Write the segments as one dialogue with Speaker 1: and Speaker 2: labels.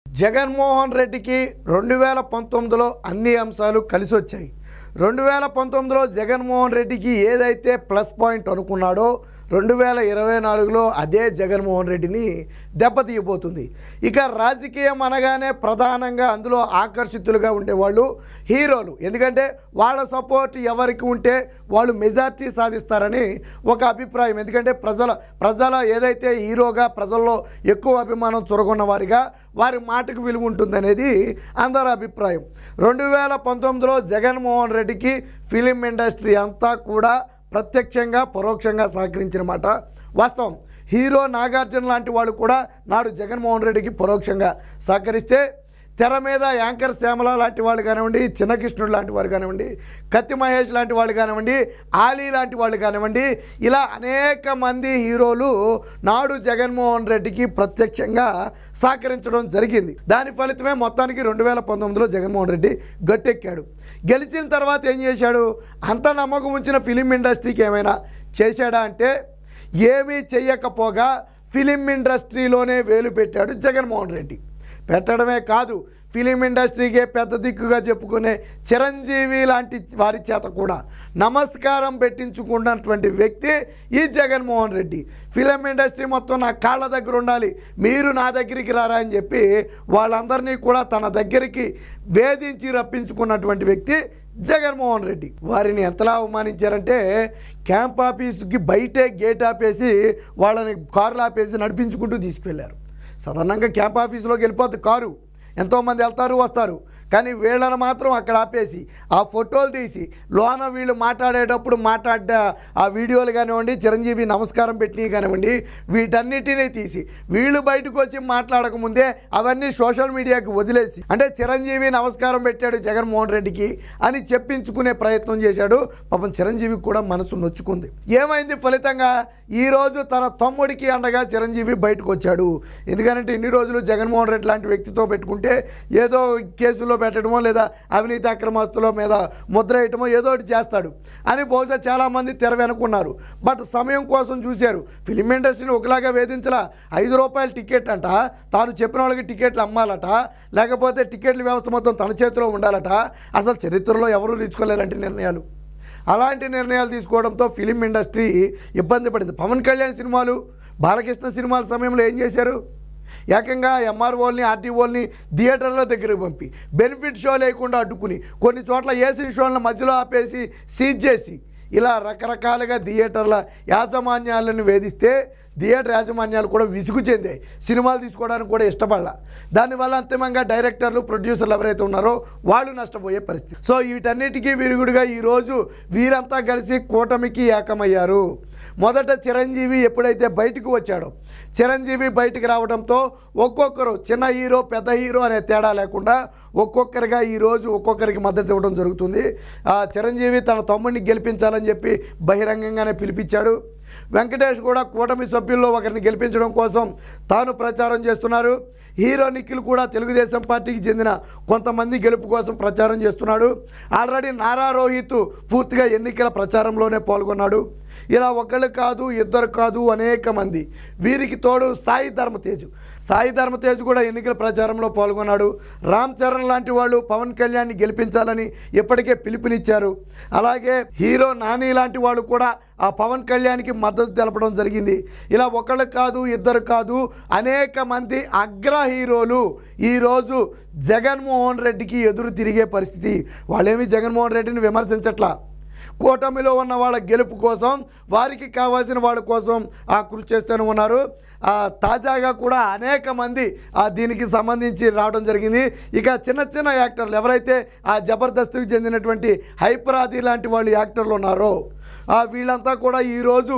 Speaker 1: జగన్మోహన్ రెడ్డికి 2019లో అన్ని అంశాలు కలిసి వచ్చాయి. 2019లో జగన్మోహన్ రెడ్డికి ఏదైతే ప్లస్ పాయింట్ అనుకున్నాడో 2024లో అదే జగన్మోహన్ రెడ్డిని దెబ్బతీయబోతుంది. ఇక రాజకీయం అనగానే ప్రధానంగా అందులో ఆకర్షితులుగా ఉండేవాళ్ళు హీరోలు. ఎందుకంటే వాళ్ళ సపోర్ట్ ఎవరికి ఉంటే వాళ్ళు మెజార్టీ సాధిస్తారని ఒక అభిప్రాయం. ఎందుకంటే ప్రజల ఏదైతే హీరోగా ప్రజల్లో ఎక్కువ అభిమానం చొరగొన్న వారిగా వారి మాటకు విలువ ఉంటుందనేది అందరి అభిప్రాయం. 2019లో జగన్మోహన్ రెడ్డికి ఫిలిం ఇండస్ట్రీ అంతా కూడా ప్రత్యక్షంగా పరోక్షంగా సహకరించిన మాట వాస్తవం. హీరో నాగార్జున లాంటి వాళ్ళు కూడా నాడు జగన్మోహన్ రెడ్డికి పరోక్షంగా సహకరిస్తే, తెర మీద యాంకర్ శ్యామల లాంటి వాళ్ళు కానివ్వండి, చిన్నకృష్ణుడు లాంటి వారు కానివ్వండి, కత్తి మహేష్ లాంటి వాళ్ళు కానివ్వండి, ఆలీ లాంటి వాళ్ళు కానివ్వండి, ఇలా అనేక మంది హీరోలు నాడు జగన్మోహన్ రెడ్డికి ప్రత్యక్షంగా సహకరించడం జరిగింది. దాని ఫలితమే మొత్తానికి 2019లో జగన్మోహన్ రెడ్డి గట్టెక్కాడు. గెలిచిన తర్వాత ఏం చేశాడు? అంత నమ్మకం ఉంచిన ఫిలిం ఇండస్ట్రీకి ఏమైనా చేశాడా అంటే ఏమీ చెయ్యకపోగా ఫిలిం ఇండస్ట్రీలోనే వేలు పెట్టాడు జగన్మోహన్ రెడ్డి. పెట్టడమే కాదు, ఫిలిం ఇండస్ట్రీకే పెద్ద దిక్కుగా చెప్పుకునే చిరంజీవి లాంటి వారి చేత కూడా నమస్కారం పెట్టించుకున్నటువంటి వ్యక్తి ఈ జగన్మోహన్ రెడ్డి. ఫిలిం ఇండస్ట్రీ మొత్తం నా కాళ్ళ దగ్గర ఉండాలి, మీరు నా దగ్గరికి రారా అని చెప్పి వాళ్ళందరినీ కూడా తన దగ్గరికి వేధించి రప్పించుకున్నటువంటి వ్యక్తి జగన్మోహన్ రెడ్డి. వారిని ఎంతలా అవమానించారంటే క్యాంప్ ఆఫీస్కి బయటే గేట్ ఆపేసి వాళ్ళని కారులు ఆపేసి నడిపించుకుంటూ తీసుకువెళ్ళారు. సాధారణంగా క్యాంప్ ఆఫీసులోకి వెళ్ళిపోతుంది కారు, ఎంతోమంది వెళ్తారు వస్తారు, కానీ వీళ్ళని మాత్రం అక్కడ ఆపేసి ఆ ఫోటోలు తీసి లోన వీళ్ళు మాట్లాడేటప్పుడు మాట్లాడ్డ ఆ వీడియోలు కానివ్వండి, చిరంజీవి నమస్కారం పెట్టినవి కానివ్వండి, వీటన్నిటినీ తీసి వీళ్ళు బయటకు వచ్చి మాట్లాడకముందే అవన్నీ సోషల్ మీడియాకి వదిలేసి, అంటే చిరంజీవి నమస్కారం పెట్టాడు జగన్మోహన్ రెడ్డికి అని చెప్పించుకునే ప్రయత్నం చేశాడు. పాపం చిరంజీవికి కూడా మనసు నొచ్చుకుంది. ఏమైంది ఫలితంగా? ఈరోజు తన తమ్ముడికి అండగా చిరంజీవి బయటకు వచ్చాడు. ఎందుకంటే ఇన్ని రోజులు జగన్మోహన్ రెడ్డి లాంటి వ్యక్తితో పెట్టుకుంటే ఏదో కేసులో పెట్టడమో లేదా అవినీతి అక్రమస్తుల మీద ముద్ర వేయటమో ఏదో ఒకటి చేస్తాడు అని బహుశా చాలామంది తెర వెనుకున్నారు. బట్ సమయం కోసం చూశారు. ఫిలిం ఇండస్ట్రీని ఒకలాగా వేధించలా. ₹5 టికెట్ అంట, తాను చెప్పిన వాళ్ళకి టికెట్లు అమ్మాలట, లేకపోతే టికెట్ల వ్యవస్థ మొత్తం తన చేతిలో ఉండాలట. అసలు చరిత్రలో ఎవరూ తీసుకోలేలాంటి నిర్ణయాలు. అలాంటి నిర్ణయాలు తీసుకోవడంతో ఫిలిం ఇండస్ట్రీ ఇబ్బంది పడింది. పవన్ కళ్యాణ్ సినిమాలు, బాలకృష్ణ సినిమాల సమయంలో ఏం చేశారు? ఏకంగా ఎంఆర్ఓల్ని, ఆర్టీఓల్ని థియేటర్ల దగ్గరికి పంపి బెనిఫిట్ షో లేకుండా అడ్డుకుని కొన్ని చోట్ల ఏసీ షోలను మధ్యలో ఆపేసి సీజ్ చేసి ఇలా రకరకాలుగా థియేటర్ల యాజమాన్యాలను వేధిస్తే థియేటర్ యాజమాన్యాలు కూడా విసుగు చెందాయి. సినిమాలు తీసుకోవడానికి కూడా ఇష్టపడాల. దానివల్ల అంతిమంగా డైరెక్టర్లు, ప్రొడ్యూసర్లు ఎవరైతే ఉన్నారో వాళ్ళు నష్టపోయే పరిస్థితి. సో వీటన్నిటికీ విరుగుడుగా ఈరోజు వీరంతా కలిసి కూటమికి ఏకమయ్యారు. మొదట చిరంజీవి ఎప్పుడైతే బయటకు వచ్చాడో, చిరంజీవి బయటకు రావడంతో ఒక్కొక్కరు చిన్న హీరో పెద్ద హీరో అనే తేడా లేకుండా ఒక్కొక్కరిగా ఈరోజు ఒక్కొక్కరికి మద్దతు ఇవ్వడం జరుగుతుంది. చిరంజీవి తన తమ్ముడిని గెలిపించాలని చెప్పి బహిరంగంగానే పిలిపించాడు. వెంకటేష్ కూడా కూటమి సభ్యుల్లో ఒకరిని గెలిపించడం కోసం తాను ప్రచారం చేస్తున్నారు. హీరో నిఖిల్ కూడా తెలుగుదేశం పార్టీకి చెందిన కొంతమంది గెలుపు కోసం ప్రచారం చేస్తున్నాడు. ఆల్రెడీ నారా రోహిత్ పూర్తిగా ఎన్నికల ప్రచారంలోనే పాల్గొన్నాడు. ఇలా ఒకళ్ళు కాదు, ఇద్దరు కాదు, అనేక మంది. వీరికి తోడు సాయి ధర్మతేజ్ కూడా ఎన్నికల ప్రచారంలో పాల్గొన్నాడు. రామ్ చరణ్ లాంటి వాళ్ళు పవన్ కళ్యాణ్ని గెలిపించాలని ఇప్పటికే పిలుపునిచ్చారు. అలాగే హీరో నాని లాంటి వాళ్ళు కూడా ఆ పవన్ కళ్యాణ్కి మద్దతు తెలపడం జరిగింది. ఇలా ఒకళ్ళు కాదు, ఇద్దరు కాదు, అనేక మంది అగ్ర హీరోలు ఈరోజు జగన్మోహన్ రెడ్డికి ఎదురు తిరిగే పరిస్థితి. వాళ్ళేమీ జగన్మోహన్ రెడ్డిని విమర్శించట్లా. కూటమిలో ఉన్న వాళ్ళ గెలుపు కోసం, వారికి కావాల్సిన వాళ్ళ కోసం కృషి చేస్తూనే ఉన్నారు. తాజాగా కూడా అనేక మంది దీనికి సంబంధించి రావడం జరిగింది. ఇక చిన్న చిన్న యాక్టర్లు ఎవరైతే జబర్దస్త్కి చెందినటువంటి హైపర్ ఆది లాంటి వాళ్ళు యాక్టర్లు ఉన్నారో వీళ్ళంతా కూడా ఈరోజు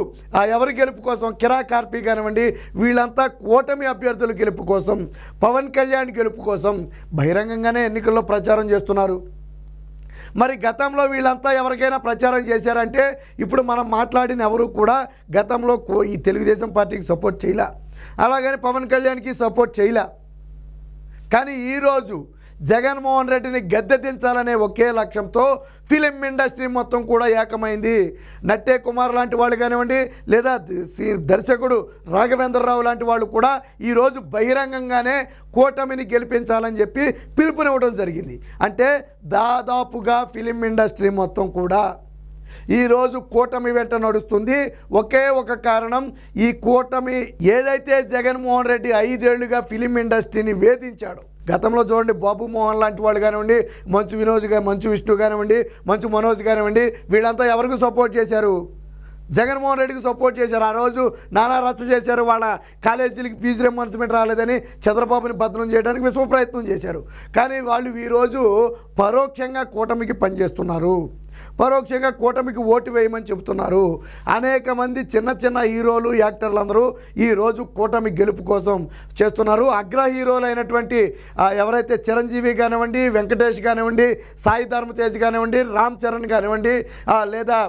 Speaker 1: ఎవరి గెలుపు కోసం, కిరా కార్పి కానివ్వండి, వీళ్ళంతా కూటమి అభ్యర్థుల గెలుపు కోసం, పవన్ కళ్యాణ్ గెలుపు కోసం బహిరంగంగానే ఎన్నికల్లో ప్రచారం చేస్తున్నారు. మరి గతంలో వీళ్ళంతా ఎవరికైనా ప్రచారం చేశారంటే ఇప్పుడు మనం మాట్లాడిన ఎవరు కూడా గతంలో ఈ తెలుగుదేశం పార్టీకి సపోర్ట్ చేయలే, అలాగని పవన్ కళ్యాణ్కి సపోర్ట్ చేయలే. కానీ ఈరోజు జగన్మోహన్ రెడ్డిని గద్దె దించాలనే ఒకే లక్ష్యంతో ఫిలిం ఇండస్ట్రీ మొత్తం కూడా ఏకమైంది. నట్టే కుమార్ లాంటి వాళ్ళు కానివ్వండి, లేదా దర్శకుడు రాఘవేంద్రరావు లాంటి వాళ్ళు కూడా ఈరోజు బహిరంగంగానే కూటమిని గెలిపించాలని చెప్పి పిలుపునివ్వడం జరిగింది. అంటే దాదాపుగా ఫిలిం ఇండస్ట్రీ మొత్తం కూడా ఈరోజు కూటమి వెంట నడుస్తుంది. ఒకే ఒక కారణం, ఈ కూటమి ఏదైతే జగన్మోహన్ రెడ్డి 5 ఏళ్లుగా ఫిలిం ఇండస్ట్రీని వేధించాడు. గతంలో చూడండి, బాబు మోహన్ లాంటి వాళ్ళు కానివ్వండి, మంచు విష్ణు కానివ్వండి, మంచు మనోజ్ కానివ్వండి, వీళ్ళంతా ఎవరికి సపోర్ట్ చేశారు? జగన్మోహన్ రెడ్డికి సపోర్ట్ చేశారు. ఆ రోజు నానా రచ్చ చేశారు. వాళ్ళ కాలేజీలకి ఫీజు రింబర్స్మెంట్ రాలేదని చంద్రబాబుని బదనం చేయడానికి విశ్వ ప్రయత్నం చేశారు. కానీ వాళ్ళు ఈరోజు పరోక్షంగా కూటమికి పనిచేస్తున్నారు, పరోక్షంగా కూటమికి ఓటు వేయమని చెబుతున్నారు. అనేక మంది చిన్న హీరోలు, యాక్టర్లు అందరూ ఈరోజు కూటమి గెలుపు కోసం చేస్తున్నారు. అగ్ర హీరోలు అయినటువంటి ఎవరైతే చిరంజీవి కానివ్వండి, వెంకటేష్ కానివ్వండి, సాయి ధర్మ తేజ్ కానివ్వండి, రామ్ చరణ్ కానివ్వండి, లేదా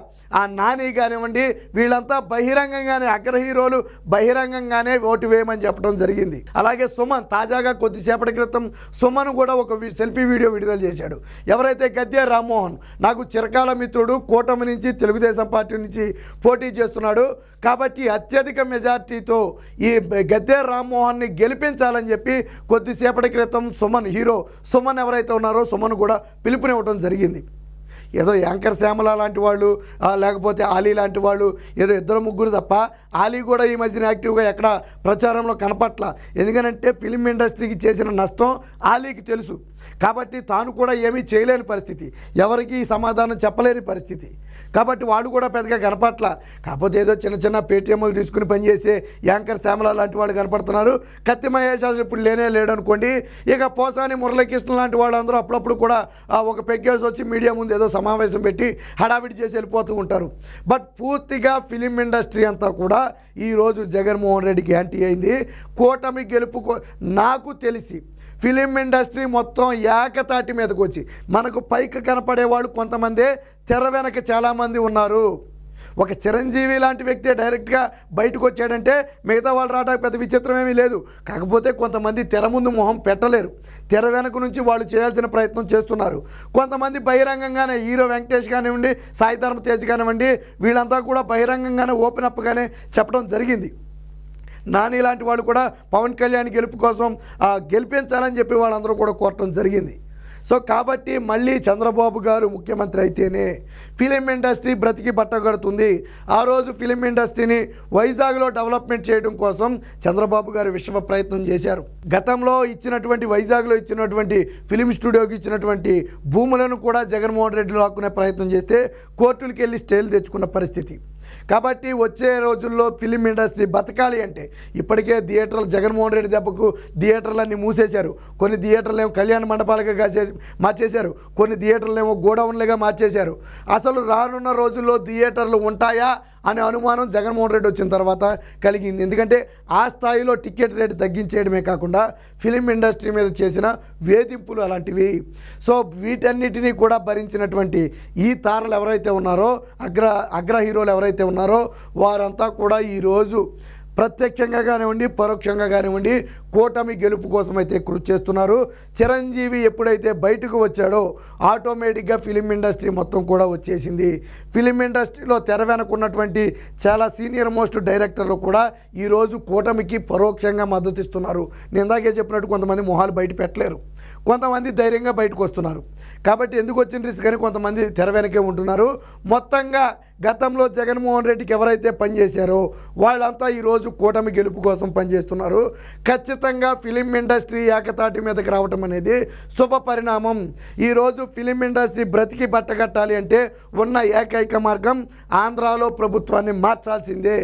Speaker 1: నాని కానివ్వండి, వీళ్ళంతా బహిరంగంగానే, అగ్ర హీరోలు బహిరంగంగానే ఓటు వేయమని చెప్పడం జరిగింది. అలాగే సుమన్ తాజాగా కొద్దిసేపటి క్రితం సుమన్ కూడా ఒక సెల్ఫీ వీడియో విడుదల చేశాడు. ఎవరైతే గద్దె రామ్మోహన్ నాకు చిరకాల మిత్రుడు, కూటమి నుంచి తెలుగుదేశం పార్టీ నుంచి పోటీ చేస్తున్నాడు కాబట్టి అత్యధిక మెజార్టీతో ఈ గద్దె రామ్మోహన్ని గెలిపించాలని చెప్పి కొద్దిసేపటి క్రితం హీరో సుమన్ ఎవరైతే ఉన్నారో సుమన్ కూడా పిలుపునివ్వడం జరిగింది. ఏదో యాంకర్ శ్యామల లాంటి వాళ్ళు, లేకపోతే ఆలీ లాంటి వాళ్ళు, ఏదో 2-3 తప్ప ఆలీ కూడా ఈ మధ్యన యాక్టివ్గా ఎక్కడ ప్రచారంలో కనపట్ల. ఎందుకనంటే ఫిలిం ఇండస్ట్రీకి చేసిన నష్టం ఆలీకి తెలుసు కాబట్టి తాను కూడా ఏమీ చేయలేని పరిస్థితి, ఎవరికి సమాధానం చెప్పలేని పరిస్థితి. కాబట్టి వాళ్ళు కూడా పెద్దగా కనపట్ల. కాకపోతే ఏదో చిన్న పేటీఎంలు తీసుకుని పనిచేసే యాంకర్ శ్యామల లాంటి వాళ్ళు కనపడుతున్నారు. కత్తి మహేష్ ఇప్పుడు లేడు అనుకోండి. ఇక పోసాని మురళీకృష్ణ లాంటి వాళ్ళందరూ అప్పుడప్పుడు కూడా ఒక పెగ్గేసి వచ్చి మీడియా ముందు ఏదో సమావేశం పెట్టి హడావిడి చేసి వెళ్ళిపోతూ ఉంటారు. బట్ పూర్తిగా ఫిలిం ఇండస్ట్రీ అంతా కూడా ఈరోజు జగన్మోహన్ రెడ్డికి యాంటీ అయింది. కూటమి గెలుపు నాకు తెలిసి ఫిలిం ఇండస్ట్రీ మొత్తం ఏకతాటి మీదకి వచ్చి, మనకు పైకి కనపడే వాళ్ళు కొంతమందే, తెర వెనక చాలామంది ఉన్నారు. ఒక చిరంజీవి లాంటి వ్యక్తి డైరెక్ట్గా బయటకు వచ్చాడంటే మిగతా వాళ్ళు రావడానికి పెద్ద విచిత్రం ఏమీ లేదు. కాకపోతే కొంతమంది తెర ముందు మొహం పెట్టలేరు, తెర వెనక నుంచి వాళ్ళు చేయాల్సిన ప్రయత్నం చేస్తున్నారు. కొంతమంది బహిరంగంగానే, హీరో వెంకటేష్ కానివ్వండి, సాయి ధర్మ తేజ్ కానివ్వండి, వీళ్ళంతా కూడా బహిరంగంగానే ఓపెన్ అప్గానే చెప్పడం జరిగింది. నాని లాంటి వాళ్ళు కూడా పవన్ కళ్యాణ్ గెలుపు కోసం గెలిపించాలని చెప్పి వాళ్ళందరూ కూడా కోరటం జరిగింది. సో కాబట్టి మళ్ళీ చంద్రబాబు గారు ముఖ్యమంత్రి అయితేనే ఫిలిం ఇండస్ట్రీ బ్రతికి బట్టగడుతుంది. ఆ రోజు ఫిలిం ఇండస్ట్రీని వైజాగ్లో డెవలప్మెంట్ చేయడం కోసం చంద్రబాబు గారు విశ్వ ప్రయత్నం చేశారు. గతంలో ఇచ్చినటువంటి వైజాగ్లో ఇచ్చినటువంటి ఫిలిం స్టూడియోకి ఇచ్చినటువంటి భూములను కూడా జగన్మోహన్ రెడ్డి లాక్కునే ప్రయత్నం చేస్తే కోర్టులకు వెళ్ళి స్టేలు తెచ్చుకున్న పరిస్థితి. కాబట్టి వచ్చే రోజుల్లో ఫిలిం ఇండస్ట్రీ బతకాలి అంటే ఇప్పటికే థియేటర్లు జగన్మోహన్ రెడ్డి దెబ్బకు థియేటర్లన్నీ మూసేశారు. కొన్ని థియేటర్లు ఏమో కళ్యాణ మండపాలుగా మార్చేశారు, కొన్ని థియేటర్లు ఏమో గోడౌన్లుగా మార్చేశారు. అసలు రానున్న రోజుల్లో థియేటర్లు ఉంటాయా అనే అనుమానం జగన్మోహన్ రెడ్డి వచ్చిన తర్వాత కలిగింది. ఎందుకంటే ఆ స్థాయిలో టికెట్ రేటు తగ్గించేయడమే కాకుండా ఫిలిం ఇండస్ట్రీ మీద చేసిన వేధింపులు అలాంటివి. సో వీటన్నిటినీ కూడా భరించినటువంటి ఈ తారలు ఎవరైతే ఉన్నారో, అగ్ర హీరోలు ఎవరైతే ఉన్నారో వారంతా కూడా ఈరోజు ప్రత్యక్షంగా కానివ్వండి, పరోక్షంగా కానివ్వండి కూటమి గెలుపు కోసం అయితే కృషి చేస్తున్నారు. చిరంజీవి ఎప్పుడైతే బయటకు వచ్చాడో ఆటోమేటిక్గా ఫిలిం ఇండస్ట్రీ మొత్తం కూడా వచ్చేసింది. ఫిలిం ఇండస్ట్రీలో తెర వెనుకున్నటువంటి చాలా సీనియర్ మోస్ట్ డైరెక్టర్లు కూడా ఈరోజు కూటమికి పరోక్షంగా మద్దతు ఇస్తున్నారు. నేను ఇందాకే చెప్పినట్టు కొంతమంది మొహాలు బయట పెట్టలేరు, కొంతమంది ధైర్యంగా బయటకు వస్తున్నారు. కాబట్టి ఎందుకు వచ్చిన రిస్క్ కానీ కొంతమంది తెర వెనకే ఉంటున్నారు. మొత్తంగా గతంలో జగన్మోహన్ రెడ్డికి ఎవరైతే పనిచేశారో వాళ్ళంతా ఈరోజు కూటమి గెలుపు కోసం పనిచేస్తున్నారు. ఖచ్చితంగా ఫిలిం ఇండస్ట్రీ ఏకతాటి మీదకి రావటం అనేది శుభ పరిణామం. ఈరోజు ఫిలిం ఇండస్ట్రీ బ్రతికి బట్టగట్టాలి అంటే ఉన్న ఏకైక మార్గం ఆంధ్రాలో ప్రభుత్వాన్ని మార్చాల్సిందే.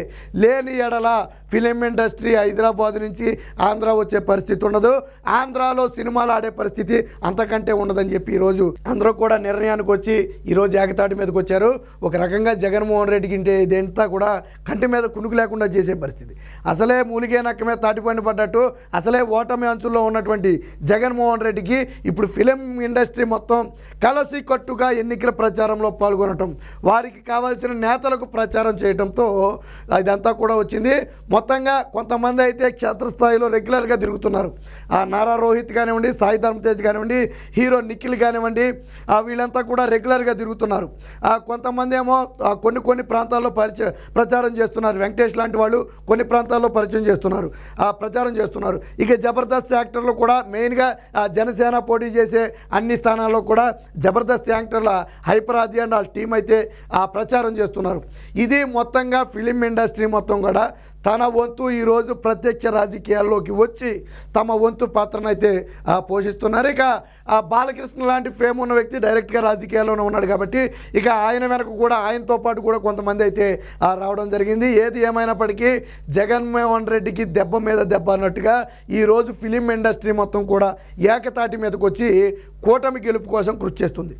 Speaker 1: లేని ఎడల ఫిలిం ఇండస్ట్రీ హైదరాబాద్ నుంచి ఆంధ్ర వచ్చే పరిస్థితి ఉండదు, ఆంధ్రాలో సినిమాలు ఆడే పరిస్థితి అంతకంటే ఉండదని చెప్పి ఈరోజు అందరూ కూడా నిర్ణయానికి వచ్చి ఈరోజు ఏకతాటి మీదకి వచ్చారు. ఒక రకంగా జగన్మోహన్ రెడ్డికి ఇంటే ఇదంతా కూడా కంటి మీద కునుకు లేకుండా చేసే పరిస్థితి. అసలే మూలిగే నక్క మీద తాటిపండి పడ్డట్టు అసలే ఓటమి అంచుల్లో ఉన్నటువంటి జగన్మోహన్ రెడ్డికి ఇప్పుడు ఫిలిం ఇండస్ట్రీ మొత్తం కలసి కట్టుగా ఎన్నికల ప్రచారంలో పాల్గొనటం, వారికి కావాల్సిన నేతలకు ప్రచారం చేయడంతో ఇదంతా కూడా వచ్చింది. మొత్తంగా కొంతమంది అయితే క్షేత్రస్థాయిలో రెగ్యులర్గా తిరుగుతున్నారు. నారా రోహిత్ కానివ్వండి, సాయి ధర్మ తేజ్ కానివ్వండి, హీరో నిఖిల్ కానివ్వండి, వీళ్ళంతా కూడా రెగ్యులర్గా తిరుగుతున్నారు. కొంతమంది ఏమో కొన్ని ప్రాంతాల్లో ప్రచారం చేస్తున్నారు. వెంకటేష్ లాంటి వాళ్ళు కొన్ని ప్రాంతాల్లో ప్రచారం చేస్తున్నారు. ఇక జబర్దస్త్ యాక్టర్లు కూడా మెయిన్గా జనసేన పోటీ చేసే అన్ని స్థానాల్లో కూడా జబర్దస్త్ యాక్టర్ల హైపరాది అండ్ వాళ్ళ టీం అయితే ప్రచారం చేస్తున్నారు. ఇది మొత్తంగా ఫిలిం ఇండస్ట్రీ మొత్తం కూడా తన వంతు ఈరోజు ప్రత్యక్ష రాజకీయాల్లోకి వచ్చి తమ వంతు పాత్రనైతే పోషిస్తున్నారు. ఇక బాలకృష్ణ లాంటి ఫేమ్ ఉన్న వ్యక్తి డైరెక్ట్గా రాజకీయాల్లోనే ఉన్నాడు కాబట్టి ఇక ఆయన వెనక కూడా ఆయనతో పాటు కూడా కొంతమంది అయితే రావడం జరిగింది. ఏది ఏమైనప్పటికీ జగన్మోహన్ రెడ్డికి దెబ్బ మీద దెబ్బ అన్నట్టుగా ఈరోజు ఫిలిం ఇండస్ట్రీ మొత్తం కూడా ఏకతాటి మీదకి వచ్చి కూటమి గెలుపు కోసం కృషి చేస్తుంది.